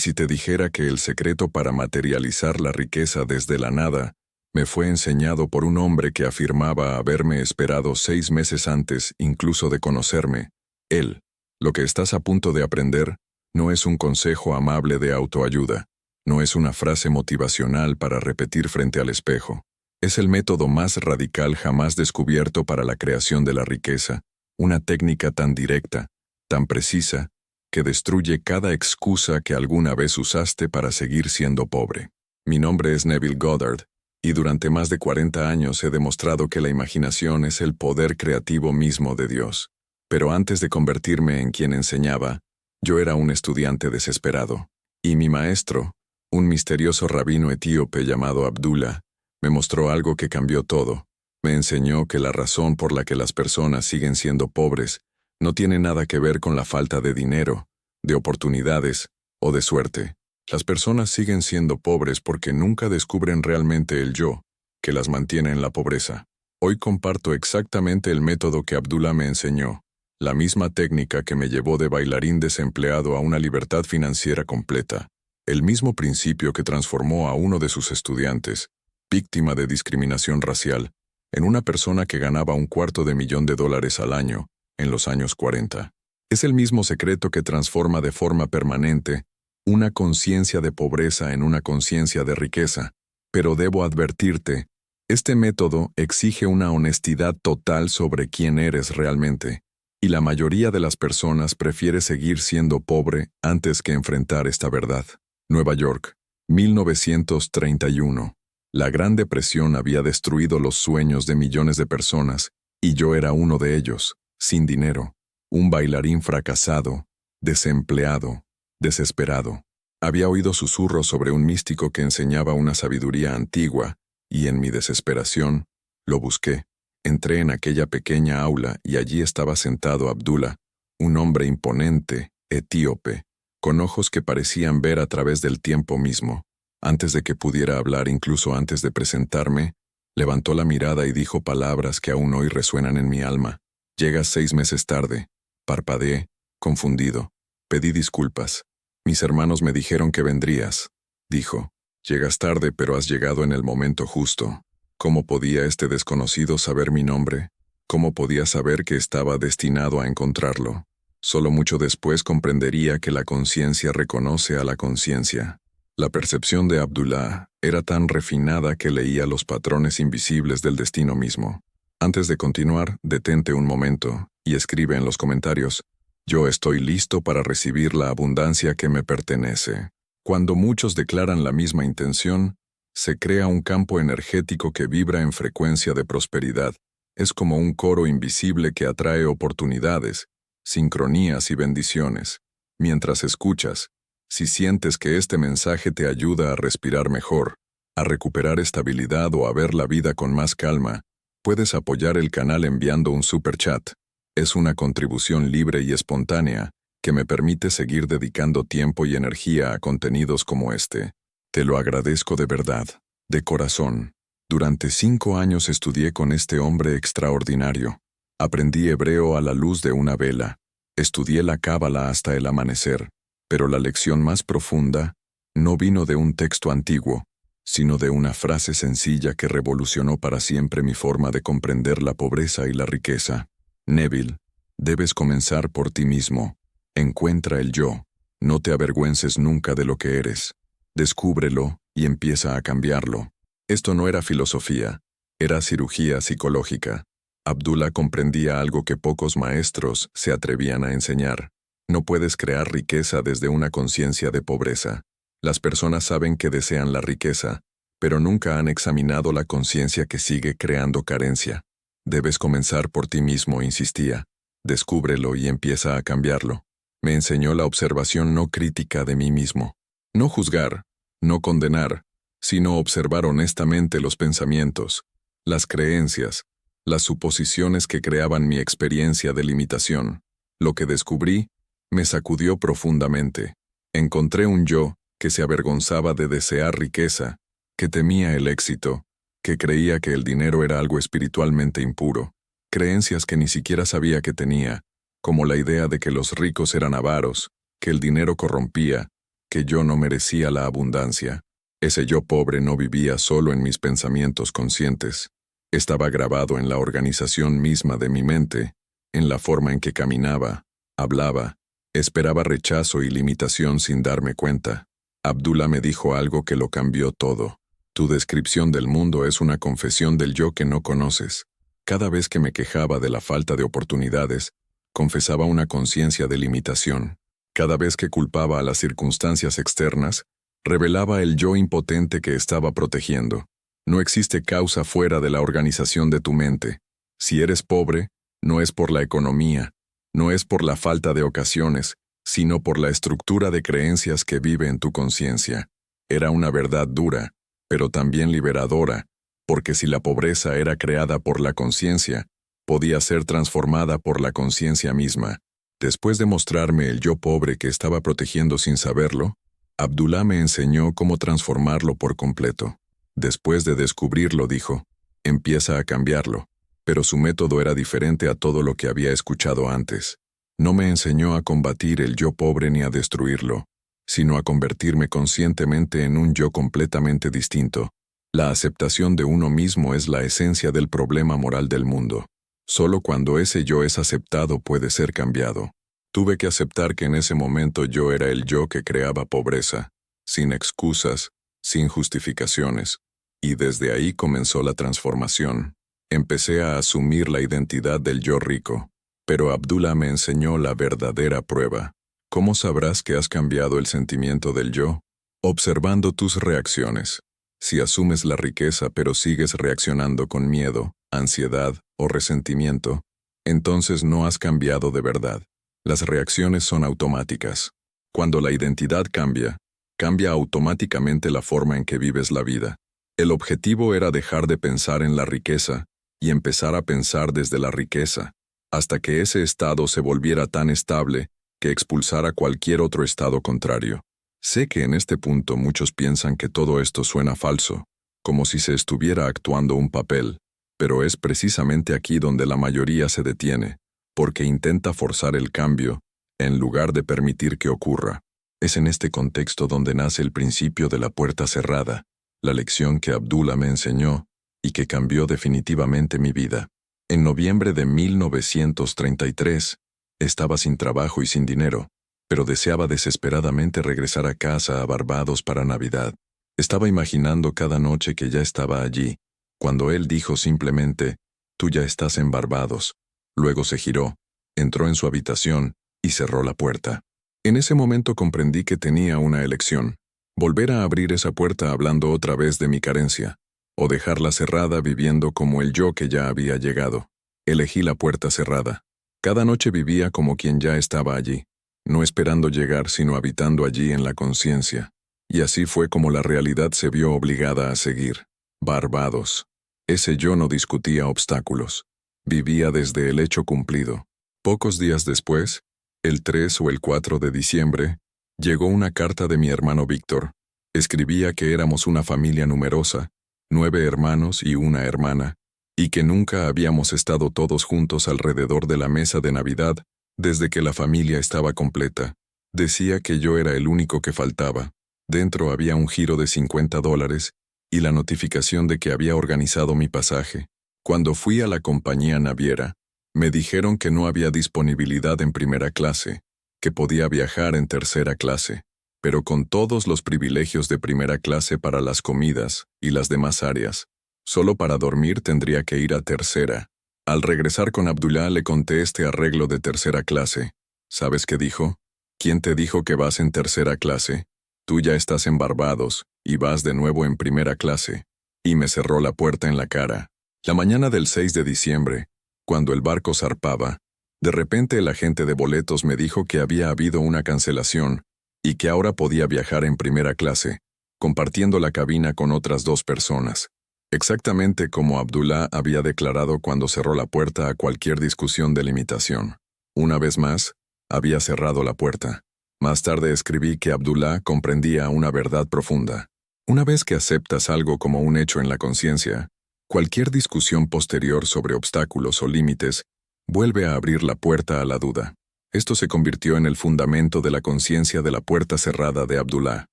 si te dijera que el secreto para materializar la riqueza desde la nada me fue enseñado por un hombre que afirmaba haberme esperado 6 meses antes incluso de conocerme, él. Lo que estás a punto de aprender no es un consejo amable de autoayuda, no es una frase motivacional para repetir frente al espejo. Es el método más radical jamás descubierto para la creación de la riqueza, una técnica tan directa, tan precisa, que destruye cada excusa que alguna vez usaste para seguir siendo pobre. Mi nombre es Neville Goddard, y durante más de 40 años he demostrado que la imaginación es el poder creativo mismo de Dios. Pero antes de convertirme en quien enseñaba, yo era un estudiante desesperado. Y mi maestro, un misterioso rabino etíope llamado Abdullah, me mostró algo que cambió todo. Me enseñó que la razón por la que las personas siguen siendo pobres no tiene nada que ver con la falta de dinero, de oportunidades o de suerte. Las personas siguen siendo pobres porque nunca descubren realmente el yo, que las mantiene en la pobreza. Hoy comparto exactamente el método que Abdullah me enseñó, la misma técnica que me llevó de bailarín desempleado a una libertad financiera completa, el mismo principio que transformó a uno de sus estudiantes, víctima de discriminación racial, en una persona que ganaba $250,000 al año, en los años 40. Es el mismo secreto que transforma de forma permanente una conciencia de pobreza en una conciencia de riqueza. Pero debo advertirte, este método exige una honestidad total sobre quién eres realmente, y la mayoría de las personas prefiere seguir siendo pobre antes que enfrentar esta verdad. Nueva York, 1931. La Gran Depresión había destruido los sueños de millones de personas, y yo era uno de ellos, sin dinero, un bailarín fracasado, desempleado, desesperado. Había oído susurros sobre un místico que enseñaba una sabiduría antigua, y en mi desesperación, lo busqué. Entré en aquella pequeña aula y allí estaba sentado Abdullah, un hombre imponente, etíope, con ojos que parecían ver a través del tiempo mismo. Antes de que pudiera hablar, incluso antes de presentarme, levantó la mirada y dijo palabras que aún hoy resuenan en mi alma. Llegas 6 meses tarde. Parpadeé, confundido. Pedí disculpas. Mis hermanos me dijeron que vendrías. Dijo, llegas tarde pero has llegado en el momento justo. ¿Cómo podía este desconocido saber mi nombre? ¿Cómo podía saber que estaba destinado a encontrarlo? Solo mucho después comprendería que la conciencia reconoce a la conciencia. La percepción de Abdullah era tan refinada que leía los patrones invisibles del destino mismo. Antes de continuar, detente un momento y escribe en los comentarios: yo estoy listo para recibir la abundancia que me pertenece. Cuando muchos declaran la misma intención, se crea un campo energético que vibra en frecuencia de prosperidad. Es como un coro invisible que atrae oportunidades, sincronías y bendiciones. Mientras escuchas, si sientes que este mensaje te ayuda a respirar mejor, a recuperar estabilidad o a ver la vida con más calma, puedes apoyar el canal enviando un super chat. Es una contribución libre y espontánea que me permite seguir dedicando tiempo y energía a contenidos como este. Te lo agradezco de verdad, de corazón. Durante 5 años estudié con este hombre extraordinario. Aprendí hebreo a la luz de una vela. Estudié la cábala hasta el amanecer. Pero la lección más profunda no vino de un texto antiguo, sino de una frase sencilla que revolucionó para siempre mi forma de comprender la pobreza y la riqueza. Neville, debes comenzar por ti mismo. Encuentra el yo. No te avergüences nunca de lo que eres. Descúbrelo y empieza a cambiarlo. Esto no era filosofía, era cirugía psicológica. Abdullah comprendía algo que pocos maestros se atrevían a enseñar. No puedes crear riqueza desde una conciencia de pobreza. Las personas saben que desean la riqueza, pero nunca han examinado la conciencia que sigue creando carencia. Debes comenzar por ti mismo, insistía. Descúbrelo y empieza a cambiarlo. Me enseñó la observación no crítica de mí mismo. No juzgar, no condenar, sino observar honestamente los pensamientos, las creencias, las suposiciones que creaban mi experiencia de limitación. Lo que descubrí me sacudió profundamente. Encontré un yo que se avergonzaba de desear riqueza, que temía el éxito, que creía que el dinero era algo espiritualmente impuro, creencias que ni siquiera sabía que tenía, como la idea de que los ricos eran avaros, que el dinero corrompía, que yo no merecía la abundancia. Ese yo pobre no vivía solo en mis pensamientos conscientes. Estaba grabado en la organización misma de mi mente, en la forma en que caminaba, hablaba, esperaba rechazo y limitación sin darme cuenta. Abdullah me dijo algo que lo cambió todo. Tu descripción del mundo es una confesión del yo que no conoces. Cada vez que me quejaba de la falta de oportunidades, confesaba una conciencia de limitación. Cada vez que culpaba a las circunstancias externas, revelaba el yo impotente que estaba protegiendo. No existe causa fuera de la organización de tu mente. Si eres pobre, no es por la economía, no es por la falta de ocasiones, sino por la estructura de creencias que vive en tu conciencia. Era una verdad dura, pero también liberadora, porque si la pobreza era creada por la conciencia, podía ser transformada por la conciencia misma. Después de mostrarme el yo pobre que estaba protegiendo sin saberlo, Abdullah me enseñó cómo transformarlo por completo. Después de descubrirlo, dijo, empieza a cambiarlo, pero su método era diferente a todo lo que había escuchado antes. No me enseñó a combatir el yo pobre ni a destruirlo, sino a convertirme conscientemente en un yo completamente distinto. La aceptación de uno mismo es la esencia del problema moral del mundo. Solo cuando ese yo es aceptado puede ser cambiado. Tuve que aceptar que en ese momento yo era el yo que creaba pobreza, sin excusas, sin justificaciones, y desde ahí comenzó la transformación. Empecé a asumir la identidad del yo rico, pero Abdullah me enseñó la verdadera prueba. ¿Cómo sabrás que has cambiado el sentimiento del yo? Observando tus reacciones. Si asumes la riqueza pero sigues reaccionando con miedo, ansiedad o resentimiento, entonces no has cambiado de verdad. Las reacciones son automáticas. Cuando la identidad cambia, cambia automáticamente la forma en que vives la vida. El objetivo era dejar de pensar en la riqueza y empezar a pensar desde la riqueza, hasta que ese estado se volviera tan estable que expulsara cualquier otro estado contrario. Sé que en este punto muchos piensan que todo esto suena falso, como si se estuviera actuando un papel, pero es precisamente aquí donde la mayoría se detiene, porque intenta forzar el cambio, en lugar de permitir que ocurra. Es en este contexto donde nace el principio de la puerta cerrada, la lección que Abdullah me enseñó y que cambió definitivamente mi vida. En noviembre de 1933, estaba sin trabajo y sin dinero, pero deseaba desesperadamente regresar a casa a Barbados para Navidad. Estaba imaginando cada noche que ya estaba allí, cuando él dijo simplemente, «Tú ya estás en Barbados». Luego se giró, entró en su habitación y cerró la puerta. En ese momento comprendí que tenía una elección: volver a abrir esa puerta hablando otra vez de mi carencia, o dejarla cerrada viviendo como el yo que ya había llegado. Elegí la puerta cerrada. Cada noche vivía como quien ya estaba allí, no esperando llegar sino habitando allí en la conciencia. Y así fue como la realidad se vio obligada a seguir. Barbados. Ese yo no discutía obstáculos. Vivía desde el hecho cumplido. Pocos días después, el 3 o el 4 de diciembre, llegó una carta de mi hermano Víctor. Escribía que éramos una familia numerosa, 9 hermanos y una hermana, y que nunca habíamos estado todos juntos alrededor de la mesa de Navidad desde que la familia estaba completa. Decía que yo era el único que faltaba. Dentro había un giro de $50 y la notificación de que había organizado mi pasaje. Cuando fui a la compañía naviera, me dijeron que no había disponibilidad en primera clase, que podía viajar en tercera clase, pero con todos los privilegios de primera clase para las comidas y las demás áreas. Solo para dormir tendría que ir a tercera. Al regresar con Abdullah le conté este arreglo de tercera clase. ¿Sabes qué dijo? ¿Quién te dijo que vas en tercera clase? Tú ya estás en Barbados y vas de nuevo en primera clase. Y me cerró la puerta en la cara. La mañana del 6 de diciembre, cuando el barco zarpaba, de repente el agente de boletos me dijo que había habido una cancelación y que ahora podía viajar en primera clase, compartiendo la cabina con otras 2 personas. Exactamente como Abdullah había declarado cuando cerró la puerta a cualquier discusión de limitación. Una vez más, había cerrado la puerta. Más tarde escribí que Abdullah comprendía una verdad profunda. Una vez que aceptas algo como un hecho en la conciencia, cualquier discusión posterior sobre obstáculos o límites vuelve a abrir la puerta a la duda. Esto se convirtió en el fundamento de la conciencia de la puerta cerrada de Abdullah.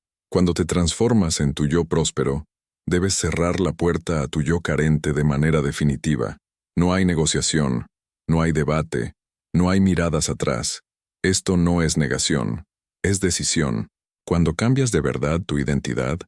Cuando te transformas en tu yo próspero, debes cerrar la puerta a tu yo carente de manera definitiva. No hay negociación, no hay debate, no hay miradas atrás. Esto no es negación, es decisión. Cuando cambias de verdad tu identidad,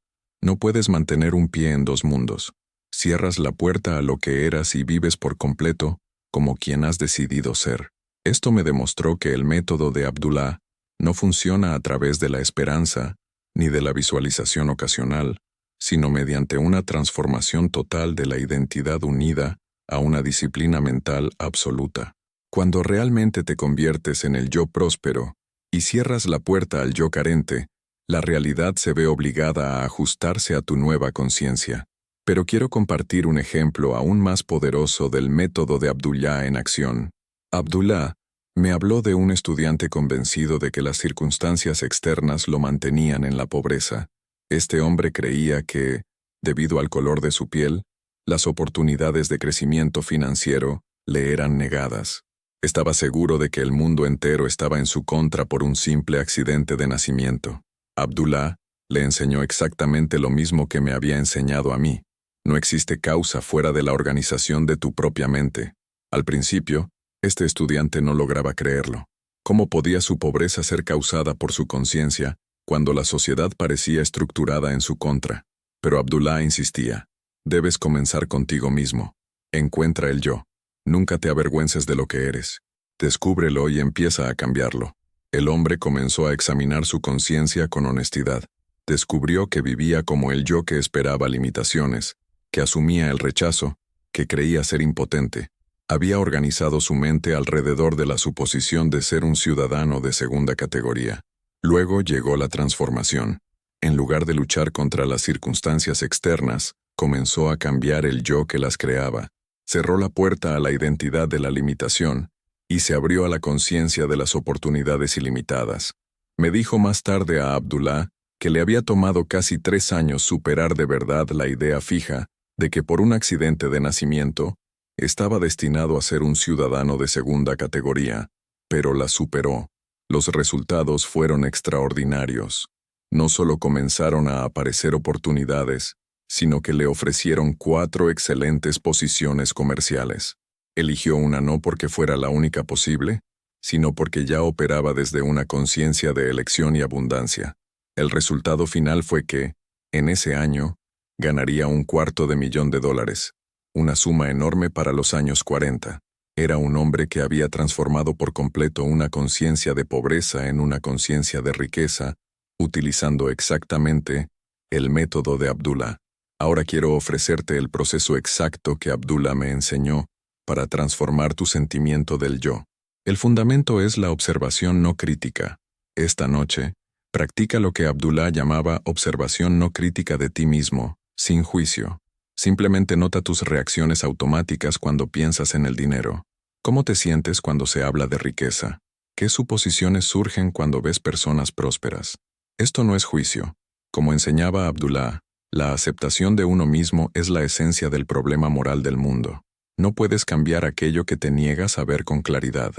no puedes mantener un pie en dos mundos. Cierras la puerta a lo que eras y vives por completo como quien has decidido ser. Esto me demostró que el método de Abdullah no funciona a través de la esperanza ni de la visualización ocasional, sino mediante una transformación total de la identidad unida a una disciplina mental absoluta. Cuando realmente te conviertes en el yo próspero y cierras la puerta al yo carente, la realidad se ve obligada a ajustarse a tu nueva conciencia. Pero quiero compartir un ejemplo aún más poderoso del método de Abdullah en acción. Abdullah me habló de un estudiante convencido de que las circunstancias externas lo mantenían en la pobreza. Este hombre creía que, debido al color de su piel, las oportunidades de crecimiento financiero le eran negadas. Estaba seguro de que el mundo entero estaba en su contra por un simple accidente de nacimiento. Abdullah le enseñó exactamente lo mismo que me había enseñado a mí. No existe causa fuera de la organización de tu propia mente. Al principio, este estudiante no lograba creerlo. ¿Cómo podía su pobreza ser causada por su conciencia cuando la sociedad parecía estructurada en su contra? Pero Abdullah insistía. Debes comenzar contigo mismo. Encuentra el yo. Nunca te avergüences de lo que eres. Descúbrelo y empieza a cambiarlo. El hombre comenzó a examinar su conciencia con honestidad. Descubrió que vivía como el yo que esperaba limitaciones, que asumía el rechazo, que creía ser impotente. Había organizado su mente alrededor de la suposición de ser un ciudadano de segunda categoría. Luego llegó la transformación. En lugar de luchar contra las circunstancias externas, comenzó a cambiar el yo que las creaba. Cerró la puerta a la identidad de la limitación y se abrió a la conciencia de las oportunidades ilimitadas. Me dijo más tarde a Abdullah que le había tomado casi 3 años superar de verdad la idea fija de que por un accidente de nacimiento estaba destinado a ser un ciudadano de segunda categoría, pero la superó. Los resultados fueron extraordinarios. No solo comenzaron a aparecer oportunidades, sino que le ofrecieron 4 excelentes posiciones comerciales. Eligió una no porque fuera la única posible, sino porque ya operaba desde una conciencia de elección y abundancia. El resultado final fue que, en ese año, ganaría $250,000, una suma enorme para los años 40. Era un hombre que había transformado por completo una conciencia de pobreza en una conciencia de riqueza, utilizando exactamente el método de Abdullah. Ahora quiero ofrecerte el proceso exacto que Abdullah me enseñó para transformar tu sentimiento del yo. El fundamento es la observación no crítica. Esta noche, practica lo que Abdullah llamaba observación no crítica de ti mismo, sin juicio. Simplemente nota tus reacciones automáticas cuando piensas en el dinero. ¿Cómo te sientes cuando se habla de riqueza? ¿Qué suposiciones surgen cuando ves personas prósperas? Esto no es juicio. Como enseñaba Abdullah, la aceptación de uno mismo es la esencia del problema moral del mundo. No puedes cambiar aquello que te niegas a ver con claridad.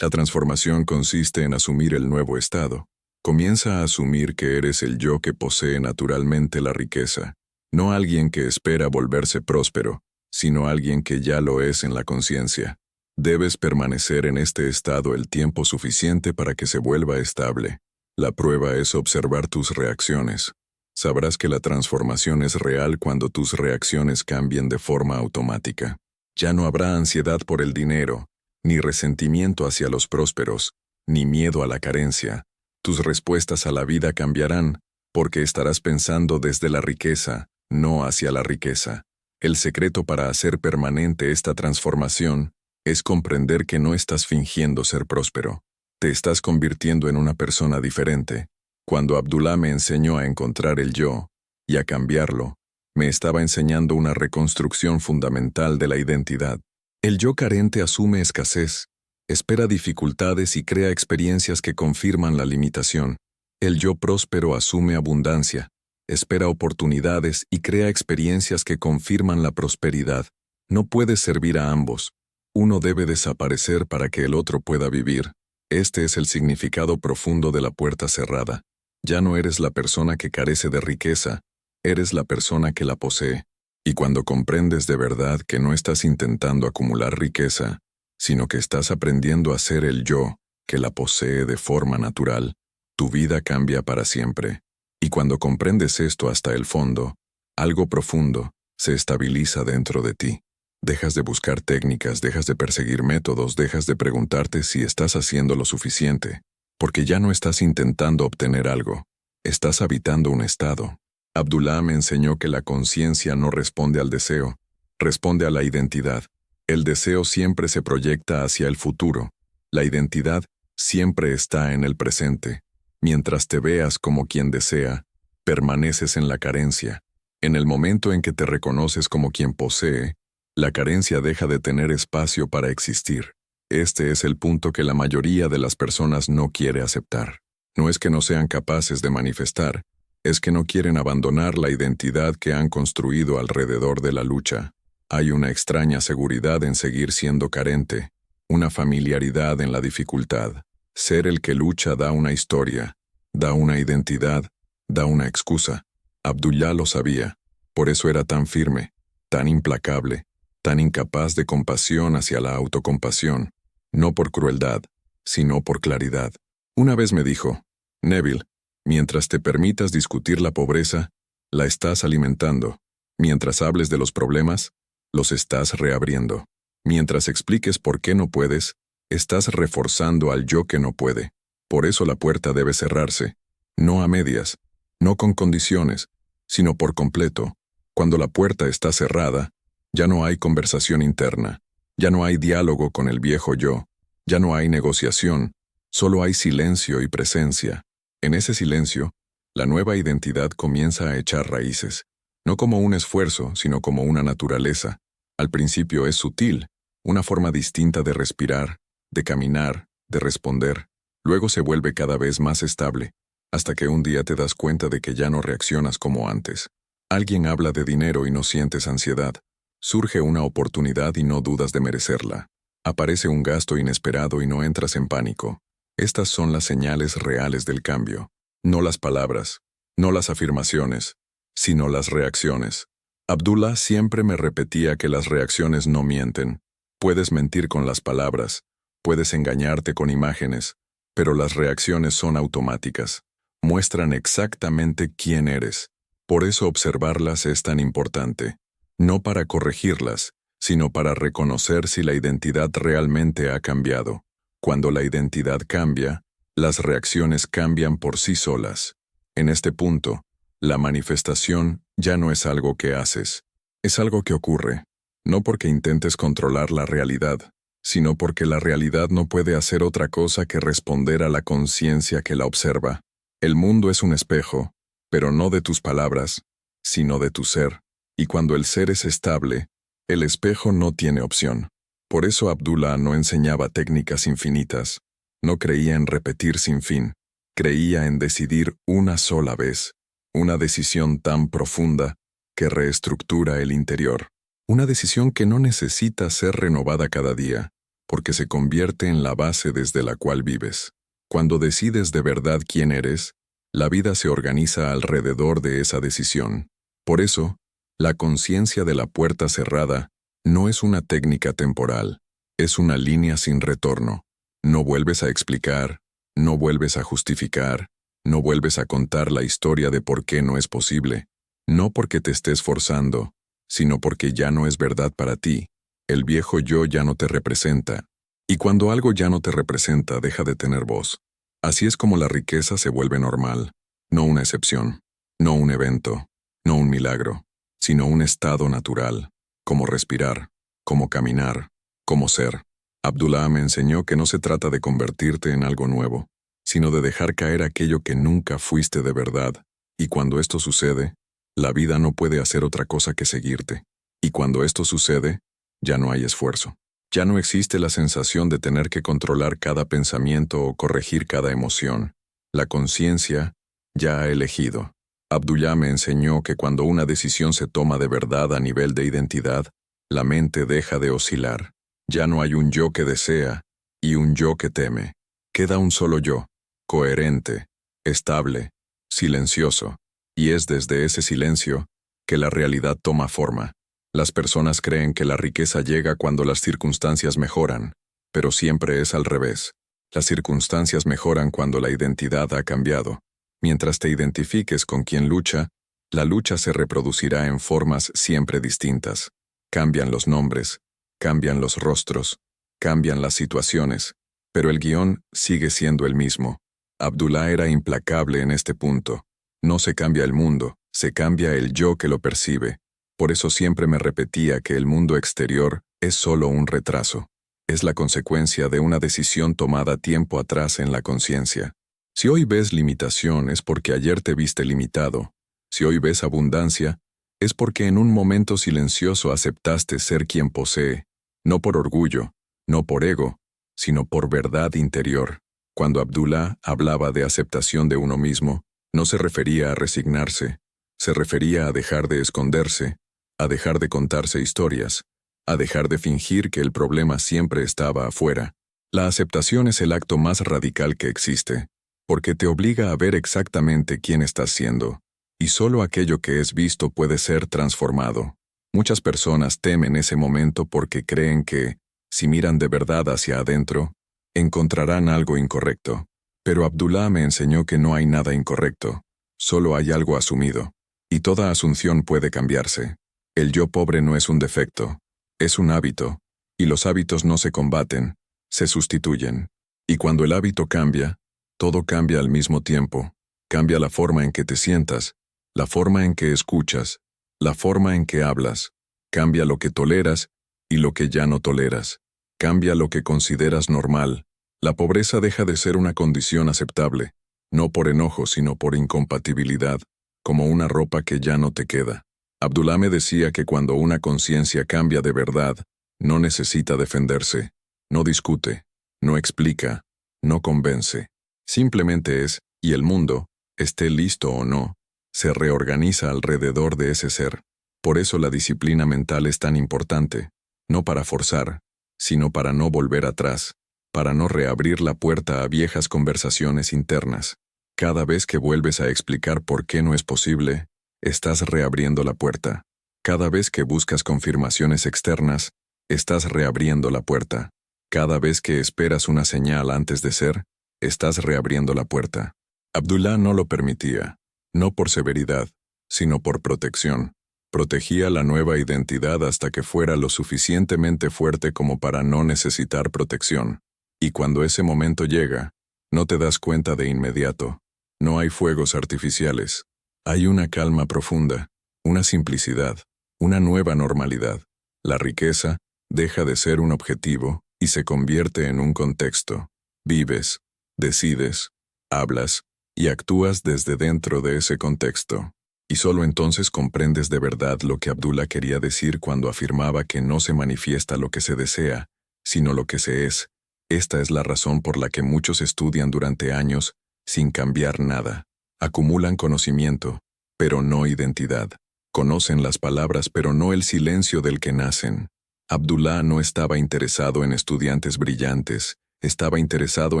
La transformación consiste en asumir el nuevo estado. Comienza a asumir que eres el yo que posee naturalmente la riqueza, no alguien que espera volverse próspero, sino alguien que ya lo es en la conciencia. Debes permanecer en este estado el tiempo suficiente para que se vuelva estable. La prueba es observar tus reacciones. Sabrás que la transformación es real cuando tus reacciones cambien de forma automática. Ya no habrá ansiedad por el dinero, ni resentimiento hacia los prósperos, ni miedo a la carencia. Tus respuestas a la vida cambiarán, porque estarás pensando desde la riqueza, no hacia la riqueza. El secreto para hacer permanente esta transformación es comprender que no estás fingiendo ser próspero. Te estás convirtiendo en una persona diferente. Cuando Abdullah me enseñó a encontrar el yo y a cambiarlo, me estaba enseñando una reconstrucción fundamental de la identidad. El yo carente asume escasez, espera dificultades y crea experiencias que confirman la limitación. El yo próspero asume abundancia, espera oportunidades y crea experiencias que confirman la prosperidad. No puedes servir a ambos. Uno debe desaparecer para que el otro pueda vivir. Este es el significado profundo de la puerta cerrada. Ya no eres la persona que carece de riqueza, eres la persona que la posee. Y cuando comprendes de verdad que no estás intentando acumular riqueza, sino que estás aprendiendo a ser el yo que la posee de forma natural, tu vida cambia para siempre. Y cuando comprendes esto hasta el fondo, algo profundo se estabiliza dentro de ti. Dejas de buscar técnicas, dejas de perseguir métodos, dejas de preguntarte si estás haciendo lo suficiente, porque ya no estás intentando obtener algo, estás habitando un estado. Abdullah me enseñó que la conciencia no responde al deseo, responde a la identidad. El deseo siempre se proyecta hacia el futuro, la identidad siempre está en el presente. Mientras te veas como quien desea, permaneces en la carencia. En el momento en que te reconoces como quien posee, la carencia deja de tener espacio para existir. Este es el punto que la mayoría de las personas no quiere aceptar. No es que no sean capaces de manifestar, es que no quieren abandonar la identidad que han construido alrededor de la lucha. Hay una extraña seguridad en seguir siendo carente, una familiaridad en la dificultad. Ser el que lucha da una historia, da una identidad, da una excusa. Abdullah lo sabía, por eso era tan firme, tan implacable, tan incapaz de compasión hacia la autocompasión, no por crueldad, sino por claridad. Una vez me dijo, Neville, mientras te permitas discutir la pobreza, la estás alimentando. Mientras hables de los problemas, los estás reabriendo. Mientras expliques por qué no puedes, estás reforzando al yo que no puede. Por eso la puerta debe cerrarse, no a medias, no con condiciones, sino por completo. Cuando la puerta está cerrada, ya no hay conversación interna, ya no hay diálogo con el viejo yo, ya no hay negociación, solo hay silencio y presencia. En ese silencio, la nueva identidad comienza a echar raíces, no como un esfuerzo, sino como una naturaleza. Al principio es sutil, una forma distinta de respirar, de caminar, de responder. Luego se vuelve cada vez más estable, hasta que un día te das cuenta de que ya no reaccionas como antes. Alguien habla de dinero y no sientes ansiedad. Surge una oportunidad y no dudas de merecerla. Aparece un gasto inesperado y no entras en pánico. Estas son las señales reales del cambio. No las palabras, no las afirmaciones, sino las reacciones. Abdullah siempre me repetía que las reacciones no mienten. Puedes mentir con las palabras, puedes engañarte con imágenes, pero las reacciones son automáticas. Muestran exactamente quién eres. Por eso observarlas es tan importante. No para corregirlas, sino para reconocer si la identidad realmente ha cambiado. Cuando la identidad cambia, las reacciones cambian por sí solas. En este punto, la manifestación ya no es algo que haces, es algo que ocurre, no porque intentes controlar la realidad, sino porque la realidad no puede hacer otra cosa que responder a la conciencia que la observa. El mundo es un espejo, pero no de tus palabras, sino de tu ser. Y cuando el ser es estable, el espejo no tiene opción. Por eso Abdullah no enseñaba técnicas infinitas, no creía en repetir sin fin, creía en decidir una sola vez, una decisión tan profunda que reestructura el interior, una decisión que no necesita ser renovada cada día, porque se convierte en la base desde la cual vives. Cuando decides de verdad quién eres, la vida se organiza alrededor de esa decisión. Por eso, la conciencia de la puerta cerrada no es una técnica temporal, es una línea sin retorno. No vuelves a explicar, no vuelves a justificar, no vuelves a contar la historia de por qué no es posible. No porque te estés forzando, sino porque ya no es verdad para ti. El viejo yo ya no te representa. Y cuando algo ya no te representa, deja de tener voz. Así es como la riqueza se vuelve normal, no una excepción, no un evento, no un milagro, sino un estado natural, como respirar, como caminar, como ser. Abdullah me enseñó que no se trata de convertirte en algo nuevo, sino de dejar caer aquello que nunca fuiste de verdad. Y cuando esto sucede, la vida no puede hacer otra cosa que seguirte. Y cuando esto sucede, ya no hay esfuerzo. Ya no existe la sensación de tener que controlar cada pensamiento o corregir cada emoción. La conciencia ya ha elegido. Abdullah me enseñó que cuando una decisión se toma de verdad a nivel de identidad, la mente deja de oscilar. Ya no hay un yo que desea y un yo que teme. Queda un solo yo, coherente, estable, silencioso, y es desde ese silencio que la realidad toma forma. Las personas creen que la riqueza llega cuando las circunstancias mejoran, pero siempre es al revés. Las circunstancias mejoran cuando la identidad ha cambiado. Mientras te identifiques con quien lucha, la lucha se reproducirá en formas siempre distintas. Cambian los nombres, cambian los rostros, cambian las situaciones, pero el guión sigue siendo el mismo. Abdullah era implacable en este punto. No se cambia el mundo, se cambia el yo que lo percibe. Por eso siempre me repetía que el mundo exterior es solo un retraso. Es la consecuencia de una decisión tomada tiempo atrás en la conciencia. Si hoy ves limitación es porque ayer te viste limitado. Si hoy ves abundancia, es porque en un momento silencioso aceptaste ser quien posee, no por orgullo, no por ego, sino por verdad interior. Cuando Abdullah hablaba de aceptación de uno mismo, no se refería a resignarse, se refería a dejar de esconderse, a dejar de contarse historias, a dejar de fingir que el problema siempre estaba afuera. La aceptación es el acto más radical que existe, porque te obliga a ver exactamente quién estás siendo, y solo aquello que es visto puede ser transformado. Muchas personas temen ese momento porque creen que, si miran de verdad hacia adentro, encontrarán algo incorrecto. Pero Abdullah me enseñó que no hay nada incorrecto, solo hay algo asumido, y toda asunción puede cambiarse. El yo pobre no es un defecto, es un hábito, y los hábitos no se combaten, se sustituyen. Y cuando el hábito cambia, todo cambia al mismo tiempo. Cambia la forma en que te sientas, la forma en que escuchas, la forma en que hablas. Cambia lo que toleras y lo que ya no toleras. Cambia lo que consideras normal. La pobreza deja de ser una condición aceptable, no por enojo sino por incompatibilidad, como una ropa que ya no te queda. Abdullah me decía que cuando una conciencia cambia de verdad, no necesita defenderse, no discute, no explica, no convence. Simplemente es, y el mundo, esté listo o no, se reorganiza alrededor de ese ser. Por eso la disciplina mental es tan importante, no para forzar, sino para no volver atrás, para no reabrir la puerta a viejas conversaciones internas. Cada vez que vuelves a explicar por qué no es posible, estás reabriendo la puerta. Cada vez que buscas confirmaciones externas, estás reabriendo la puerta. Cada vez que esperas una señal antes de ser, estás reabriendo la puerta. Abdullah no lo permitía, no por severidad, sino por protección. Protegía la nueva identidad hasta que fuera lo suficientemente fuerte como para no necesitar protección. Y cuando ese momento llega, no te das cuenta de inmediato. No hay fuegos artificiales. Hay una calma profunda, una simplicidad, una nueva normalidad. La riqueza deja de ser un objetivo y se convierte en un contexto. Vives, decides, hablas y actúas desde dentro de ese contexto. Y solo entonces comprendes de verdad lo que Abdullah quería decir cuando afirmaba que no se manifiesta lo que se desea, sino lo que se es. Esta es la razón por la que muchos estudian durante años sin cambiar nada. Acumulan conocimiento, pero no identidad. Conocen las palabras, pero no el silencio del que nacen. Abdullah no estaba interesado en estudiantes brillantes, estaba interesado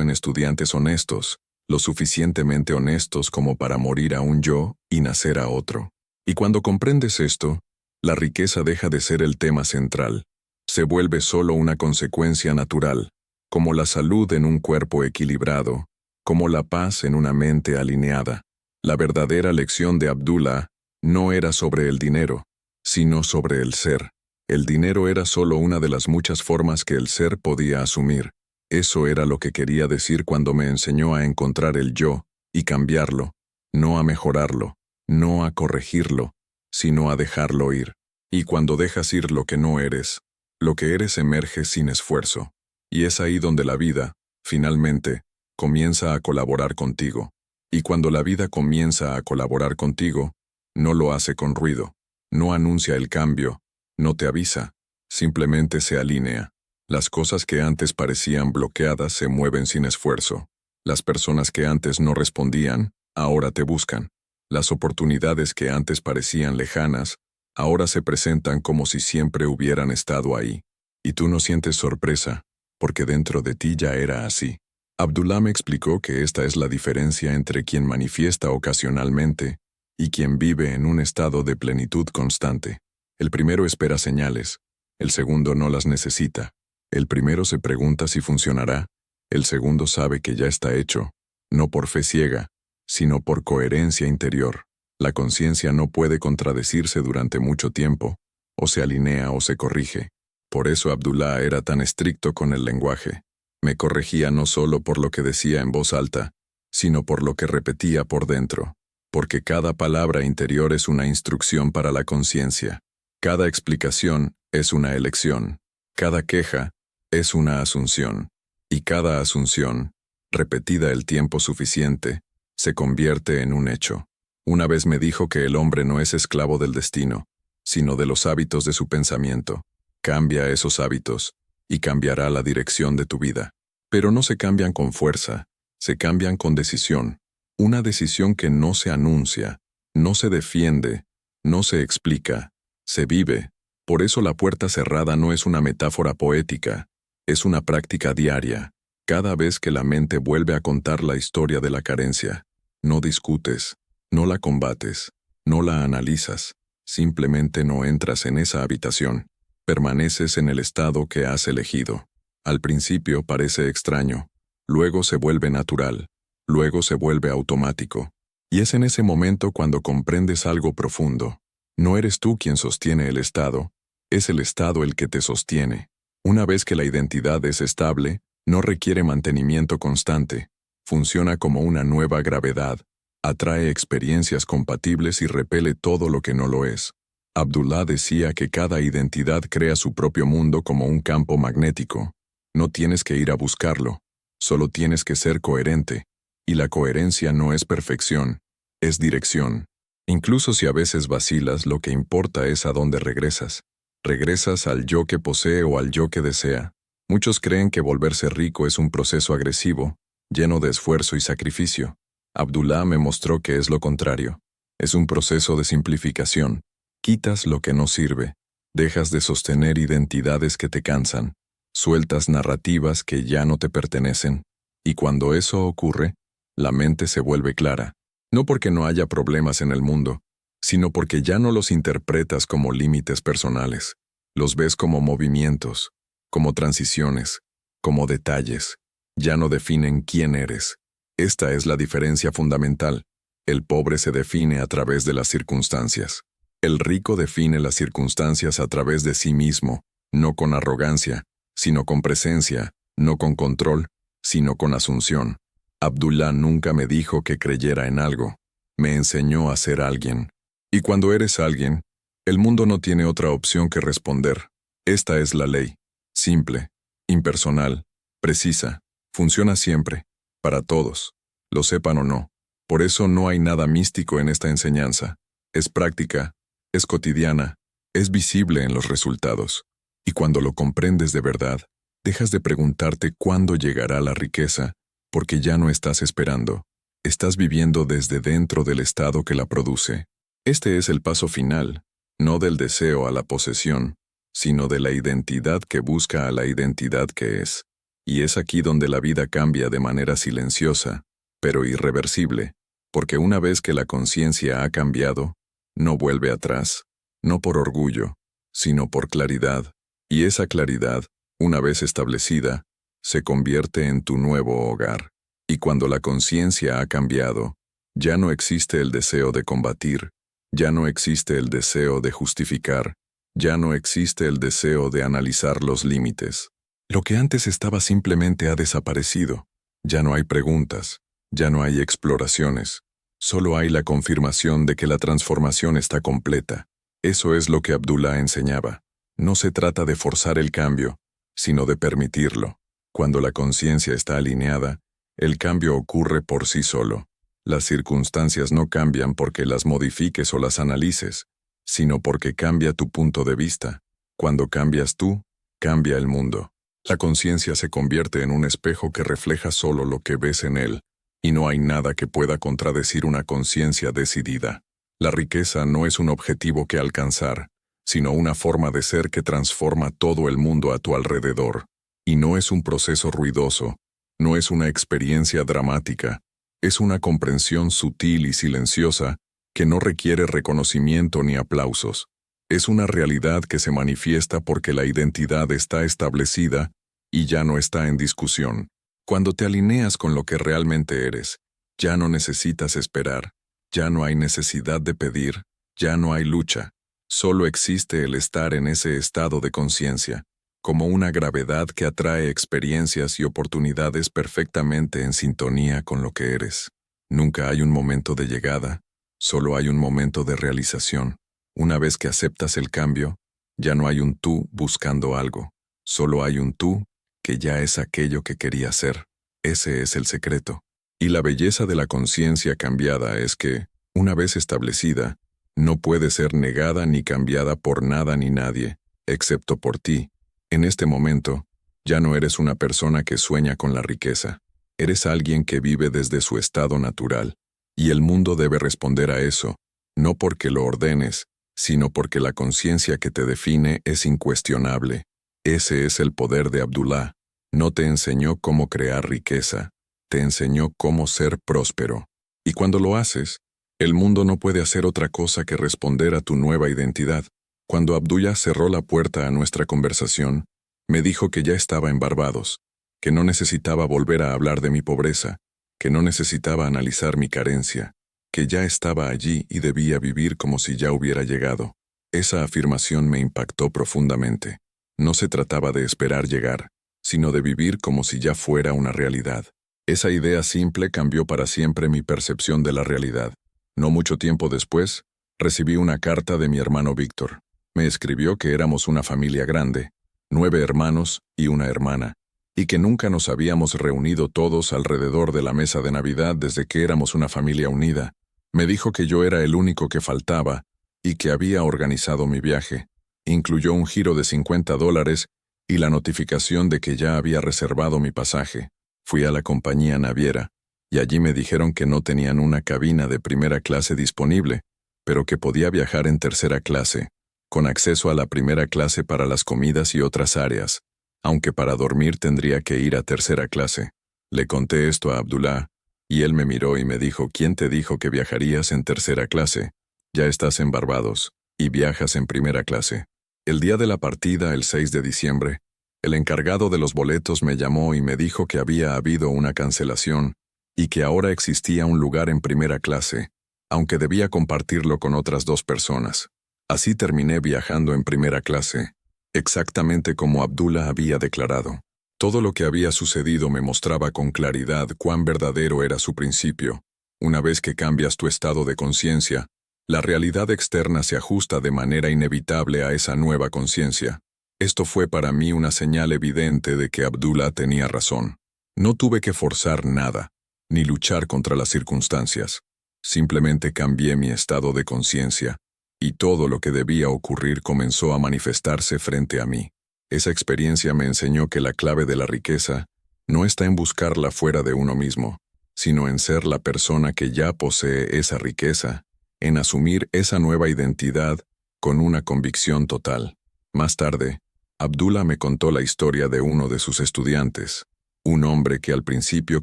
en estudiantes honestos, lo suficientemente honestos como para morir a un yo y nacer a otro. Y cuando comprendes esto, la riqueza deja de ser el tema central. Se vuelve solo una consecuencia natural, como la salud en un cuerpo equilibrado, como la paz en una mente alineada. La verdadera lección de Abdullah no era sobre el dinero, sino sobre el ser. El dinero era solo una de las muchas formas que el ser podía asumir. Eso era lo que quería decir cuando me enseñó a encontrar el yo y cambiarlo, no a mejorarlo, no a corregirlo, sino a dejarlo ir. Y cuando dejas ir lo que no eres, lo que eres emerge sin esfuerzo. Y es ahí donde la vida, finalmente, comienza a colaborar contigo. Y cuando la vida comienza a colaborar contigo, no lo hace con ruido, no anuncia el cambio, no te avisa, simplemente se alinea. Las cosas que antes parecían bloqueadas se mueven sin esfuerzo. Las personas que antes no respondían, ahora te buscan. Las oportunidades que antes parecían lejanas, ahora se presentan como si siempre hubieran estado ahí. Y tú no sientes sorpresa, porque dentro de ti ya era así. Abdullah me explicó que esta es la diferencia entre quien manifiesta ocasionalmente y quien vive en un estado de plenitud constante. El primero espera señales, el segundo no las necesita. El primero se pregunta si funcionará, el segundo sabe que ya está hecho, no por fe ciega, sino por coherencia interior. La conciencia no puede contradecirse durante mucho tiempo, o se alinea o se corrige. Por eso Abdullah era tan estricto con el lenguaje. Me corregía no solo por lo que decía en voz alta, sino por lo que repetía por dentro, porque cada palabra interior es una instrucción para la conciencia. Cada explicación es una elección. Cada queja es una asunción. Y cada asunción, repetida el tiempo suficiente, se convierte en un hecho. Una vez me dijo que el hombre no es esclavo del destino, sino de los hábitos de su pensamiento. Cambia esos hábitos, y cambiará la dirección de tu vida. Pero no se cambian con fuerza, se cambian con decisión. Una decisión que no se anuncia, no se defiende, no se explica, se vive. Por eso la puerta cerrada no es una metáfora poética, es una práctica diaria. Cada vez que la mente vuelve a contar la historia de la carencia, no discutes, no la combates, no la analizas, simplemente no entras en esa habitación. Permaneces en el estado que has elegido. Al principio parece extraño, luego se vuelve natural, luego se vuelve automático. Y es en ese momento cuando comprendes algo profundo. No eres tú quien sostiene el estado, es el estado el que te sostiene. Una vez que la identidad es estable, no requiere mantenimiento constante, funciona como una nueva gravedad, atrae experiencias compatibles y repele todo lo que no lo es. Abdullah decía que cada identidad crea su propio mundo como un campo magnético. No tienes que ir a buscarlo, solo tienes que ser coherente. Y la coherencia no es perfección, es dirección. Incluso si a veces vacilas, lo que importa es a dónde regresas. Regresas al yo que posee o al yo que desea. Muchos creen que volverse rico es un proceso agresivo, lleno de esfuerzo y sacrificio. Abdullah me mostró que es lo contrario. Es un proceso de simplificación. Quitas lo que no sirve, dejas de sostener identidades que te cansan, sueltas narrativas que ya no te pertenecen, y cuando eso ocurre, la mente se vuelve clara, no porque no haya problemas en el mundo, sino porque ya no los interpretas como límites personales, los ves como movimientos, como transiciones, como detalles, ya no definen quién eres. Esta es la diferencia fundamental. El pobre se define a través de las circunstancias. El rico define las circunstancias a través de sí mismo, no con arrogancia, sino con presencia, no con control, sino con asunción. Abdullah nunca me dijo que creyera en algo, me enseñó a ser alguien. Y cuando eres alguien, el mundo no tiene otra opción que responder. Esta es la ley, simple, impersonal, precisa, funciona siempre, para todos, lo sepan o no. Por eso no hay nada místico en esta enseñanza. Es práctica, es cotidiana, es visible en los resultados. Y cuando lo comprendes de verdad, dejas de preguntarte cuándo llegará la riqueza, porque ya no estás esperando. Estás viviendo desde dentro del estado que la produce. Este es el paso final, no del deseo a la posesión, sino de la identidad que busca a la identidad que es. Y es aquí donde la vida cambia de manera silenciosa, pero irreversible, porque una vez que la conciencia ha cambiado, no vuelve atrás, no por orgullo, sino por claridad, y esa claridad, una vez establecida, se convierte en tu nuevo hogar. Y cuando la conciencia ha cambiado, ya no existe el deseo de combatir, ya no existe el deseo de justificar, ya no existe el deseo de analizar los límites. Lo que antes estaba simplemente ha desaparecido. Ya no hay preguntas, ya no hay exploraciones. Solo hay la confirmación de que la transformación está completa. Eso es lo que Abdullah enseñaba. No se trata de forzar el cambio, sino de permitirlo. Cuando la conciencia está alineada, el cambio ocurre por sí solo. Las circunstancias no cambian porque las modifiques o las analices, sino porque cambia tu punto de vista. Cuando cambias tú, cambia el mundo. La conciencia se convierte en un espejo que refleja solo lo que ves en él, y no hay nada que pueda contradecir una conciencia decidida. La riqueza no es un objetivo que alcanzar, sino una forma de ser que transforma todo el mundo a tu alrededor. Y no es un proceso ruidoso, No es una experiencia dramática, es una comprensión sutil y silenciosa que no requiere reconocimiento ni aplausos. Es una realidad que se manifiesta porque la identidad está establecida y ya no está en discusión. Cuando te alineas con lo que realmente eres, ya no necesitas esperar, ya no hay necesidad de pedir, ya no hay lucha. Solo existe el estar en ese estado de conciencia, como una gravedad que atrae experiencias y oportunidades perfectamente en sintonía con lo que eres. Nunca hay un momento de llegada, solo hay un momento de realización. Una vez que aceptas el cambio, ya no hay un tú buscando algo, solo hay un tú que ya es aquello que quería ser. Ese es el secreto. Y la belleza de la conciencia cambiada es que, una vez establecida, no puede ser negada ni cambiada por nada ni nadie, excepto por ti. En este momento, ya no eres una persona que sueña con la riqueza. Eres alguien que vive desde su estado natural, y el mundo debe responder a eso, no porque lo ordenes, sino porque la conciencia que te define es incuestionable. Ese es el poder de Abdullah. No te enseñó cómo crear riqueza, te enseñó cómo ser próspero. Y cuando lo haces, el mundo no puede hacer otra cosa que responder a tu nueva identidad. Cuando Abdullah cerró la puerta a nuestra conversación, me dijo que ya estaba en Barbados, que no necesitaba volver a hablar de mi pobreza, que no necesitaba analizar mi carencia, que ya estaba allí y debía vivir como si ya hubiera llegado. Esa afirmación me impactó profundamente. No se trataba de esperar llegar, sino de vivir como si ya fuera una realidad. Esa idea simple cambió para siempre mi percepción de la realidad. No mucho tiempo después, recibí una carta de mi hermano Víctor. Me escribió que éramos una familia grande, 9 hermanos y una hermana, y que nunca nos habíamos reunido todos alrededor de la mesa de Navidad desde que éramos una familia unida. Me dijo que yo era el único que faltaba y que había organizado mi viaje. Incluyó un giro de $50 y la notificación de que ya había reservado mi pasaje. Fui a la compañía naviera, y allí me dijeron que no tenían una cabina de primera clase disponible, pero que podía viajar en tercera clase, con acceso a la primera clase para las comidas y otras áreas, aunque para dormir tendría que ir a tercera clase. Le conté esto a Abdullah, y él me miró y me dijo: ¿Quién te dijo que viajarías en tercera clase? Ya estás en Barbados, y viajas en primera clase. El día de la partida, el 6 de diciembre, el encargado de los boletos me llamó y me dijo que había habido una cancelación y que ahora existía un lugar en primera clase, aunque debía compartirlo con otras 2 personas. Así terminé viajando en primera clase, exactamente como Abdullah había declarado. Todo lo que había sucedido me mostraba con claridad cuán verdadero era su principio. Una vez que cambias tu estado de conciencia, la realidad externa se ajusta de manera inevitable a esa nueva conciencia. Esto fue para mí una señal evidente de que Abdullah tenía razón. No tuve que forzar nada, ni luchar contra las circunstancias. Simplemente cambié mi estado de conciencia, y todo lo que debía ocurrir comenzó a manifestarse frente a mí. Esa experiencia me enseñó que la clave de la riqueza no está en buscarla fuera de uno mismo, sino en ser la persona que ya posee esa riqueza, en asumir esa nueva identidad con una convicción total. Más tarde, Abdullah me contó la historia de uno de sus estudiantes, un hombre que al principio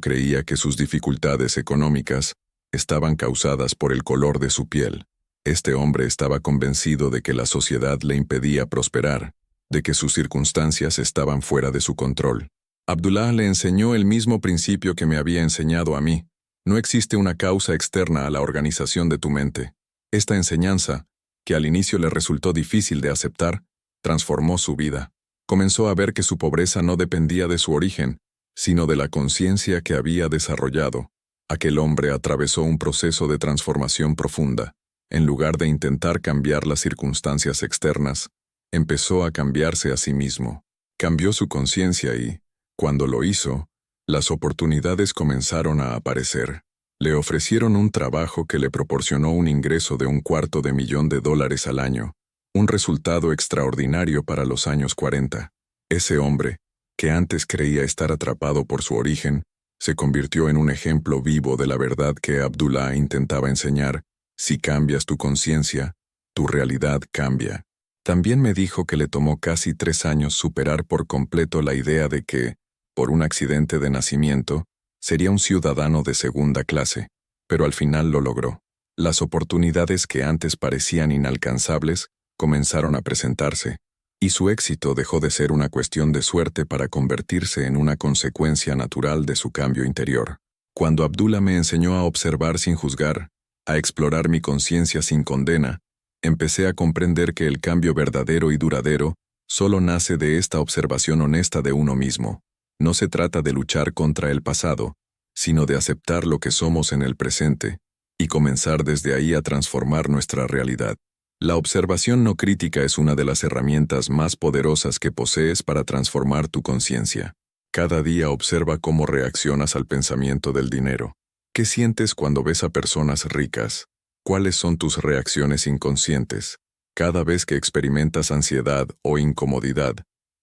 creía que sus dificultades económicas estaban causadas por el color de su piel. Este hombre estaba convencido de que la sociedad le impedía prosperar, de que sus circunstancias estaban fuera de su control. Abdullah le enseñó el mismo principio que me había enseñado a mí. No existe una causa externa a la organización de tu mente. Esta enseñanza, que al inicio le resultó difícil de aceptar, transformó su vida. Comenzó a ver que su pobreza no dependía de su origen, sino de la conciencia que había desarrollado. Aquel hombre atravesó un proceso de transformación profunda. En lugar de intentar cambiar las circunstancias externas, empezó a cambiarse a sí mismo. Cambió su conciencia y, cuando lo hizo, las oportunidades comenzaron a aparecer. Le ofrecieron un trabajo que le proporcionó un ingreso de $250,000 al año, un resultado extraordinario para los años 40. Ese hombre, que antes creía estar atrapado por su origen, se convirtió en un ejemplo vivo de la verdad que Abdullah intentaba enseñar: si cambias tu conciencia, tu realidad cambia. También me dijo que le tomó casi 3 años superar por completo la idea de que, Por un accidente de nacimiento, sería un ciudadano de segunda clase, pero al final lo logró. Las oportunidades que antes parecían inalcanzables comenzaron a presentarse, y su éxito dejó de ser una cuestión de suerte para convertirse en una consecuencia natural de su cambio interior. Cuando Abdullah me enseñó a observar sin juzgar, a explorar mi conciencia sin condena, empecé a comprender que el cambio verdadero y duradero solo nace de esta observación honesta de uno mismo. No se trata de luchar contra el pasado, sino de aceptar lo que somos en el presente y comenzar desde ahí a transformar nuestra realidad. La observación no crítica es una de las herramientas más poderosas que posees para transformar tu conciencia. Cada día observa cómo reaccionas al pensamiento del dinero. ¿Qué sientes cuando ves a personas ricas? ¿Cuáles son tus reacciones inconscientes? Cada vez que experimentas ansiedad o incomodidad,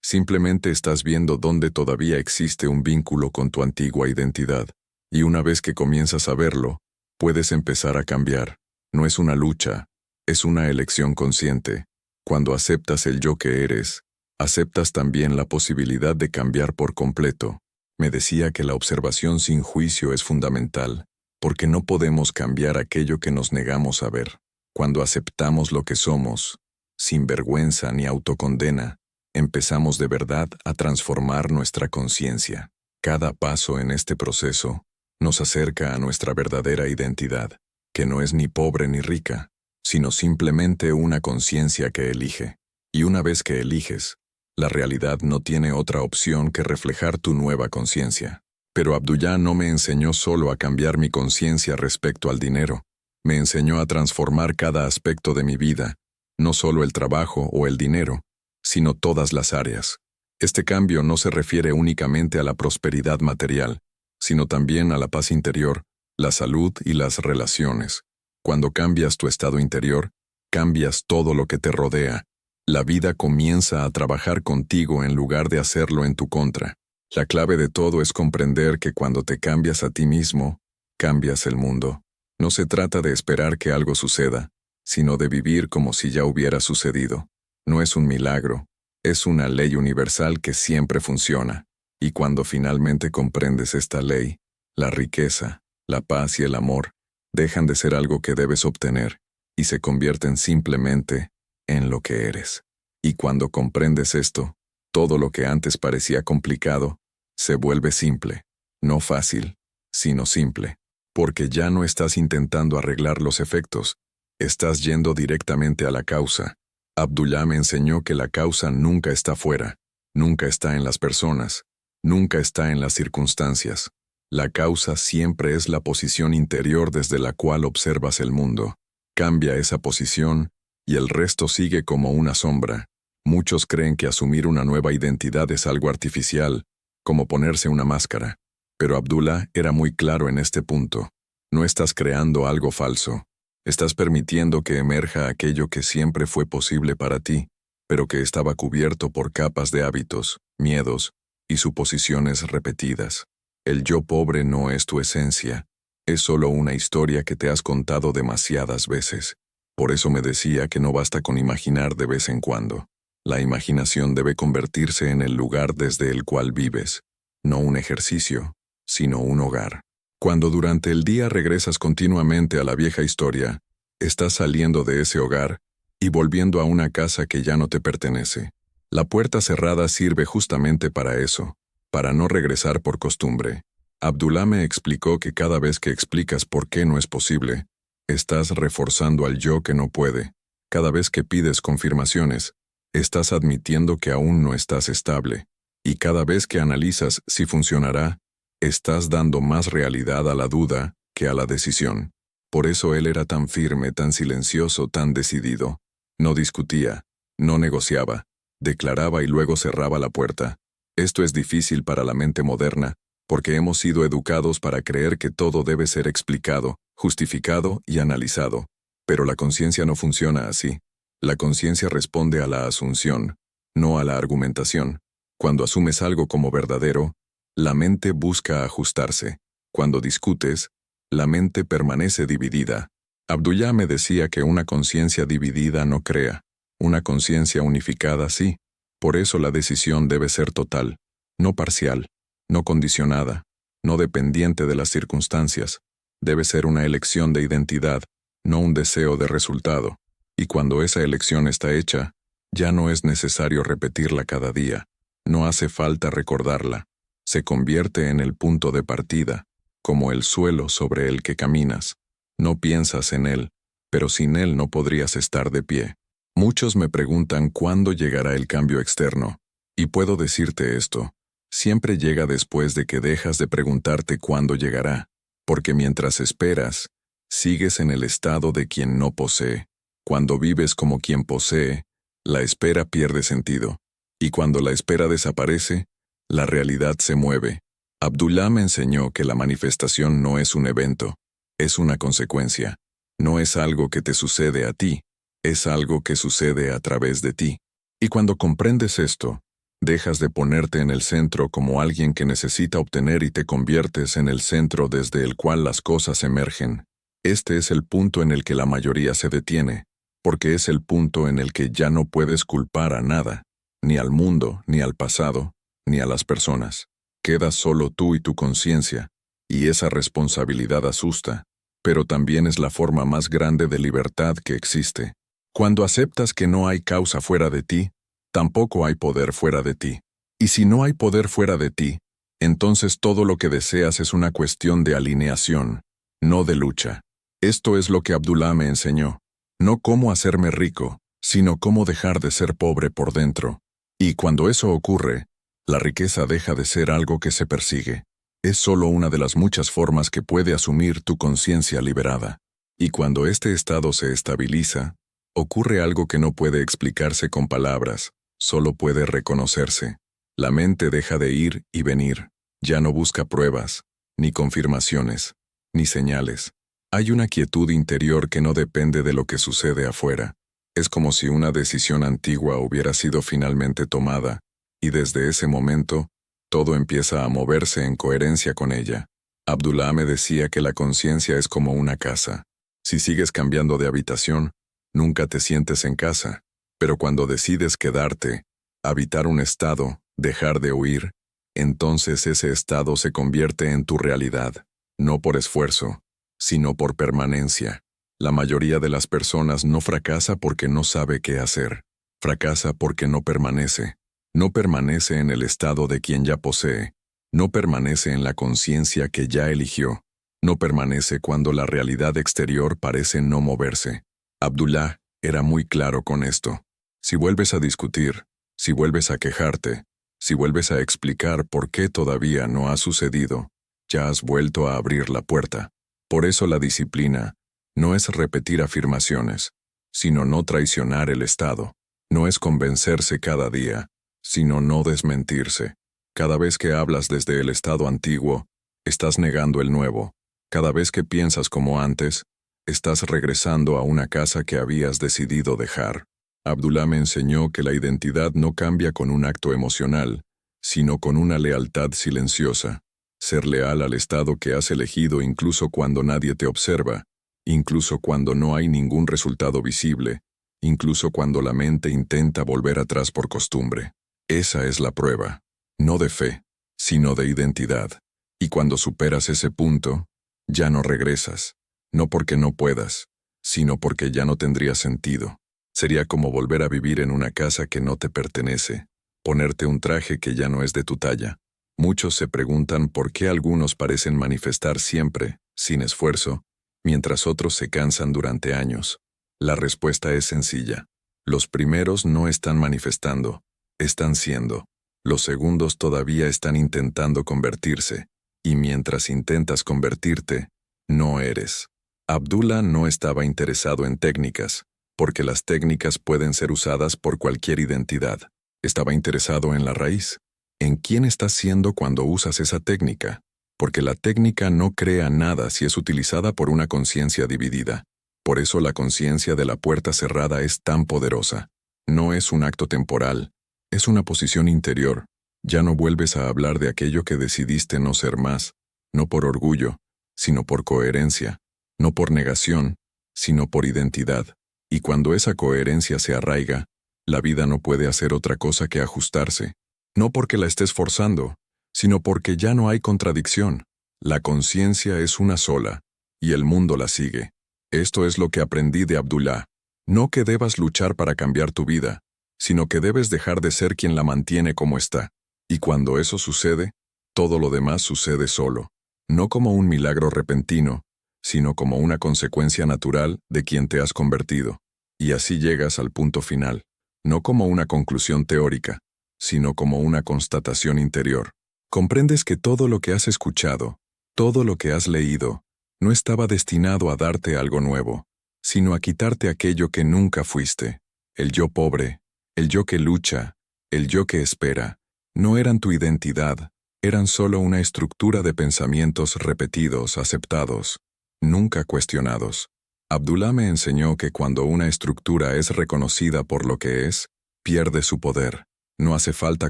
simplemente estás viendo dónde todavía existe un vínculo con tu antigua identidad. Y una vez que comienzas a verlo, puedes empezar a cambiar. No es una lucha, es una elección consciente. Cuando aceptas el yo que eres, aceptas también la posibilidad de cambiar por completo. Me decía que la observación sin juicio es fundamental, porque no podemos cambiar aquello que nos negamos a ver. Cuando aceptamos lo que somos, sin vergüenza ni autocondena, empezamos de verdad a transformar nuestra conciencia. Cada paso en este proceso nos acerca a nuestra verdadera identidad, que no es ni pobre ni rica, sino simplemente una conciencia que elige. Y una vez que eliges, la realidad no tiene otra opción que reflejar tu nueva conciencia. Pero Abdullah no me enseñó solo a cambiar mi conciencia respecto al dinero, me enseñó a transformar cada aspecto de mi vida, no solo el trabajo o el dinero, sino todas las áreas. Este cambio no se refiere únicamente a la prosperidad material, sino también a la paz interior, la salud y las relaciones. Cuando cambias tu estado interior, cambias todo lo que te rodea. La vida comienza a trabajar contigo en lugar de hacerlo en tu contra. La clave de todo es comprender que cuando te cambias a ti mismo, cambias el mundo. No se trata de esperar que algo suceda, sino de vivir como si ya hubiera sucedido. No es un milagro, es una ley universal que siempre funciona. Y cuando finalmente comprendes esta ley, la riqueza, la paz y el amor dejan de ser algo que debes obtener y se convierten simplemente en lo que eres. Y cuando comprendes esto, todo lo que antes parecía complicado se vuelve simple, no fácil, sino simple, porque ya no estás intentando arreglar los efectos, estás yendo directamente a la causa. Abdullah me enseñó que la causa nunca está fuera, nunca está en las personas, nunca está en las circunstancias. La causa siempre es la posición interior desde la cual observas el mundo. Cambia esa posición y el resto sigue como una sombra. Muchos creen que asumir una nueva identidad es algo artificial, como ponerse una máscara. Pero Abdullah era muy claro en este punto. No estás creando algo falso. Estás permitiendo que emerja aquello que siempre fue posible para ti, pero que estaba cubierto por capas de hábitos, miedos y suposiciones repetidas. El yo pobre no es tu esencia, es solo una historia que te has contado demasiadas veces. Por eso me decía que no basta con imaginar de vez en cuando. La imaginación debe convertirse en el lugar desde el cual vives, no un ejercicio, sino un hogar. Cuando durante el día regresas continuamente a la vieja historia, estás saliendo de ese hogar y volviendo a una casa que ya no te pertenece. La puerta cerrada sirve justamente para eso, para no regresar por costumbre. Abdullah me explicó que cada vez que explicas por qué no es posible, estás reforzando al yo que no puede. Cada vez que pides confirmaciones, estás admitiendo que aún no estás estable. Y cada vez que analizas si funcionará, estás dando más realidad a la duda que a la decisión. Por eso él era tan firme, tan silencioso, tan decidido. No discutía, no negociaba, declaraba y luego cerraba la puerta. Esto es difícil para la mente moderna, porque hemos sido educados para creer que todo debe ser explicado, justificado y analizado. Pero la conciencia no funciona así. La conciencia responde a la asunción, no a la argumentación. Cuando asumes algo como verdadero, la mente busca ajustarse. Cuando discutes, la mente permanece dividida. Abdullah me decía que una conciencia dividida no crea, una conciencia unificada sí. Por eso la decisión debe ser total, no parcial, no condicionada, no dependiente de las circunstancias. Debe ser una elección de identidad, no un deseo de resultado. Y cuando esa elección está hecha, ya no es necesario repetirla cada día. No hace falta recordarla. Se convierte en el punto de partida, como el suelo sobre el que caminas. No piensas en él, pero sin él no podrías estar de pie. Muchos me preguntan cuándo llegará el cambio externo, y puedo decirte esto: siempre llega después de que dejas de preguntarte cuándo llegará, porque mientras esperas, sigues en el estado de quien no posee. Cuando vives como quien posee, la espera pierde sentido, y cuando la espera desaparece, la realidad se mueve. Abdullah me enseñó que la manifestación no es un evento, es una consecuencia. No es algo que te sucede a ti, es algo que sucede a través de ti. Y cuando comprendes esto, dejas de ponerte en el centro como alguien que necesita obtener y te conviertes en el centro desde el cual las cosas emergen. Este es el punto en el que la mayoría se detiene, porque es el punto en el que ya no puedes culpar a nada, ni al mundo, ni al pasado, ni a las personas. Quedas solo tú y tu conciencia, y esa responsabilidad asusta, pero también es la forma más grande de libertad que existe. Cuando aceptas que no hay causa fuera de ti, tampoco hay poder fuera de ti. Y si no hay poder fuera de ti, entonces todo lo que deseas es una cuestión de alineación, no de lucha. Esto es lo que Abdullah me enseñó. No cómo hacerme rico, sino cómo dejar de ser pobre por dentro. Y cuando eso ocurre, la riqueza deja de ser algo que se persigue. Es solo una de las muchas formas que puede asumir tu conciencia liberada. Y cuando este estado se estabiliza, ocurre algo que no puede explicarse con palabras, solo puede reconocerse. La mente deja de ir y venir. Ya no busca pruebas, ni confirmaciones, ni señales. Hay una quietud interior que no depende de lo que sucede afuera. Es como si una decisión antigua hubiera sido finalmente tomada, y desde ese momento, todo empieza a moverse en coherencia con ella. Abdullah me decía que la conciencia es como una casa. Si sigues cambiando de habitación, nunca te sientes en casa, pero cuando decides quedarte, habitar un estado, dejar de huir, entonces ese estado se convierte en tu realidad, no por esfuerzo, sino por permanencia. La mayoría de las personas no fracasa porque no sabe qué hacer, fracasa porque no permanece. No permanece en el estado de quien ya posee, no permanece en la conciencia que ya eligió, no permanece cuando la realidad exterior parece no moverse. Abdullah era muy claro con esto. Si vuelves a discutir, si vuelves a quejarte, si vuelves a explicar por qué todavía no ha sucedido, ya has vuelto a abrir la puerta. Por eso la disciplina no es repetir afirmaciones, sino no traicionar el estado, no es convencerse cada día, sino no desmentirse. Cada vez que hablas desde el estado antiguo, estás negando el nuevo. Cada vez que piensas como antes, estás regresando a una casa que habías decidido dejar. Abdullah me enseñó que la identidad no cambia con un acto emocional, sino con una lealtad silenciosa. Ser leal al estado que has elegido incluso cuando nadie te observa, incluso cuando no hay ningún resultado visible, incluso cuando la mente intenta volver atrás por costumbre. Esa es la prueba, no de fe, sino de identidad. Y cuando superas ese punto, ya no regresas, no porque no puedas, sino porque ya no tendría sentido. Sería como volver a vivir en una casa que no te pertenece, ponerte un traje que ya no es de tu talla. Muchos se preguntan por qué algunos parecen manifestar siempre, sin esfuerzo, mientras otros se cansan durante años. La respuesta es sencilla. Los primeros no están manifestando, están siendo. Los segundos todavía están intentando convertirse, y mientras intentas convertirte, no eres. Abdullah no estaba interesado en técnicas, porque las técnicas pueden ser usadas por cualquier identidad. Estaba interesado en la raíz, en quién estás siendo cuando usas esa técnica, porque la técnica no crea nada si es utilizada por una conciencia dividida. Por eso la conciencia de la puerta cerrada es tan poderosa. No es un acto temporal, es una posición interior. Ya no vuelves a hablar de aquello que decidiste no ser más, no por orgullo, sino por coherencia, no por negación, sino por identidad. Y cuando esa coherencia se arraiga, la vida no puede hacer otra cosa que ajustarse, no porque la estés forzando, sino porque ya no hay contradicción. La conciencia es una sola, y el mundo la sigue. Esto es lo que aprendí de Abdullah. No que debas luchar para cambiar tu vida, sino que debes dejar de ser quien la mantiene como está. Y cuando eso sucede, todo lo demás sucede solo, no como un milagro repentino, sino como una consecuencia natural de quien te has convertido. Y así llegas al punto final, no como una conclusión teórica, sino como una constatación interior. Comprendes que todo lo que has escuchado, todo lo que has leído, no estaba destinado a darte algo nuevo, sino a quitarte aquello que nunca fuiste. El yo pobre, el yo que lucha, el yo que espera, no eran tu identidad, eran solo una estructura de pensamientos repetidos, aceptados, nunca cuestionados. Abdullah me enseñó que cuando una estructura es reconocida por lo que es, pierde su poder. No hace falta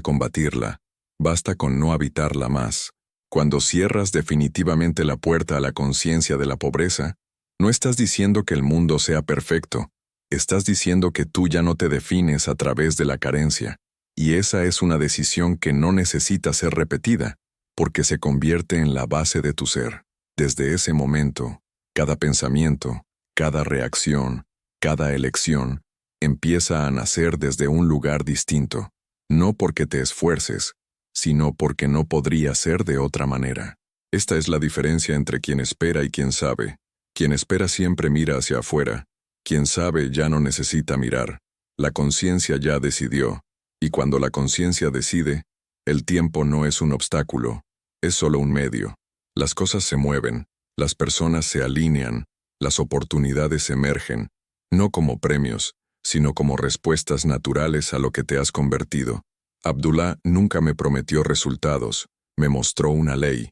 combatirla, basta con no habitarla más. Cuando cierras definitivamente la puerta a la conciencia de la pobreza, no estás diciendo que el mundo sea perfecto, estás diciendo que tú ya no te defines a través de la carencia. Y esa es una decisión que no necesita ser repetida, porque se convierte en la base de tu ser. Desde ese momento, cada pensamiento, cada reacción, cada elección, empieza a nacer desde un lugar distinto, no porque te esfuerces, sino porque no podría ser de otra manera. Esta es la diferencia entre quien espera y quien sabe. Quien espera siempre mira hacia afuera, quien sabe ya no necesita mirar. La conciencia ya decidió, y cuando la conciencia decide, el tiempo no es un obstáculo, es solo un medio. Las cosas se mueven, las personas se alinean, las oportunidades emergen, no como premios, sino como respuestas naturales a lo que te has convertido. Abdullah nunca me prometió resultados, me mostró una ley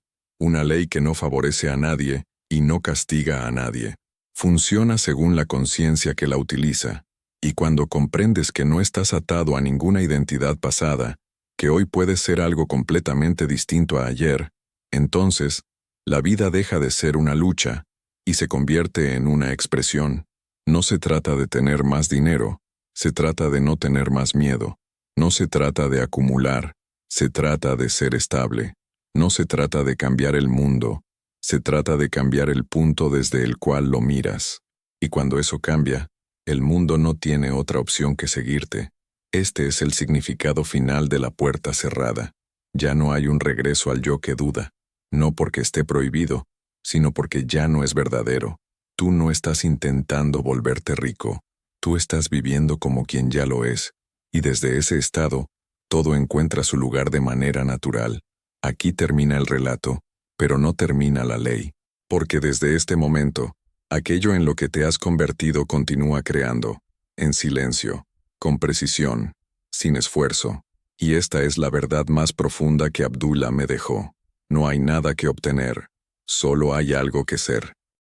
que no favorece a nadie y no castiga a nadie. Funciona según la conciencia que la utiliza, y cuando comprendes que no estás atado a ninguna identidad pasada, que hoy puedes ser algo completamente distinto a ayer, entonces, la vida deja de ser una lucha y se convierte en una expresión. No se trata de tener más dinero, se trata de no tener más miedo. No se trata de acumular, se trata de ser estable. No se trata de cambiar el mundo, se trata de cambiar el punto desde el cual lo miras. Y cuando eso cambia, el mundo no tiene otra opción que seguirte. Este es el significado final de la puerta cerrada. Ya no hay un regreso al yo que duda, no porque esté prohibido, sino porque ya no es verdadero. Tú no estás intentando volverte rico, tú estás viviendo como quien ya lo es. Y desde ese estado, todo encuentra su lugar de manera natural. Aquí termina el relato, pero no termina la ley, porque desde este momento, aquello en lo que te has convertido continúa creando, en silencio, con precisión, sin esfuerzo. Y esta es la verdad más profunda que Abdullah me dejó. No hay nada que obtener, solo hay algo que ser.